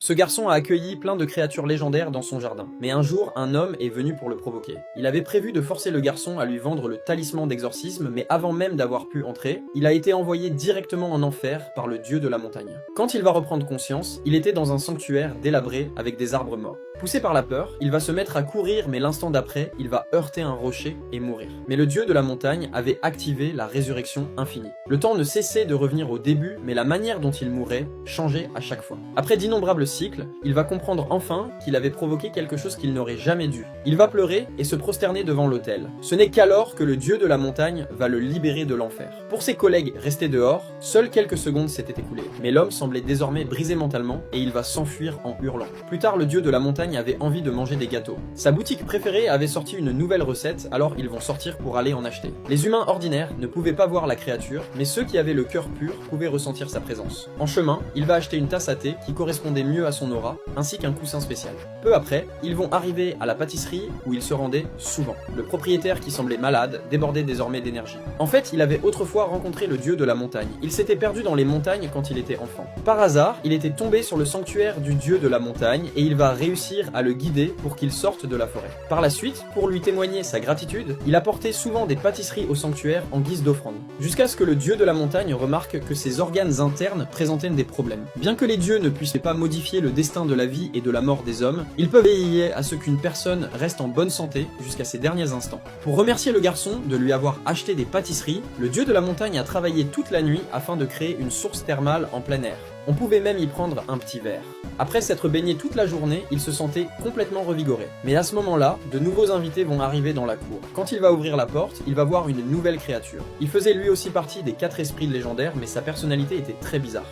Ce garçon a accueilli plein de créatures légendaires dans son jardin. Mais un jour, un homme est venu pour le provoquer. Il avait prévu de forcer le garçon à lui vendre le talisman d'exorcisme, mais avant même d'avoir pu entrer, il a été envoyé directement en enfer par le dieu de la montagne. Quand il va reprendre conscience, il était dans un sanctuaire délabré avec des arbres morts. Poussé par la peur, il va se mettre à courir, mais l'instant d'après, il va heurter un rocher et mourir. Mais le dieu de la montagne avait activé la résurrection infinie. Le temps ne cessait de revenir au début, mais la manière dont il mourait changeait à chaque fois. Après d'innombrables cycles, il va comprendre enfin qu'il avait provoqué quelque chose qu'il n'aurait jamais dû. Il va pleurer et se prosterner devant l'autel. Ce n'est qu'alors que le dieu de la montagne va le libérer de l'enfer. Pour ses collègues restés dehors, seules quelques secondes s'étaient écoulées. Mais l'homme semblait désormais brisé mentalement et il va s'enfuir en hurlant. Plus tard, le dieu de la montagne avait envie de manger des gâteaux. Sa boutique préférée avait sorti une nouvelle recette, alors ils vont sortir pour aller en acheter. Les humains ordinaires ne pouvaient pas voir la créature, mais ceux qui avaient le cœur pur pouvaient ressentir sa présence. En chemin, il va acheter une tasse à thé qui correspondait mieux à son aura, ainsi qu'un coussin spécial. Peu après, ils vont arriver à la pâtisserie où il se rendait souvent. Le propriétaire qui semblait malade débordait désormais d'énergie. En fait, il avait autrefois rencontré le dieu de la montagne. Il s'était perdu dans les montagnes quand il était enfant. Par hasard, il était tombé sur le sanctuaire du dieu de la montagne et il va réussir à le guider pour qu'il sorte de la forêt. Par la suite, pour lui témoigner sa gratitude, il apportait souvent des pâtisseries au sanctuaire en guise d'offrande. Jusqu'à ce que le dieu de la montagne remarque que ses organes internes présentaient des problèmes. Bien que les dieux ne puissent pas modifier le destin de la vie et de la mort des hommes, ils peuvent veiller à ce qu'une personne reste en bonne santé jusqu'à ses derniers instants. Pour remercier le garçon de lui avoir acheté des pâtisseries, le dieu de la montagne a travaillé toute la nuit afin de créer une source thermale en plein air. On pouvait même y prendre un petit verre. Après s'être baigné toute la journée, il se sentait complètement revigoré. Mais à ce moment-là, de nouveaux invités vont arriver dans la cour. Quand il va ouvrir la porte, il va voir une nouvelle créature. Il faisait lui aussi partie des 4 esprits légendaires, mais sa personnalité était très bizarre.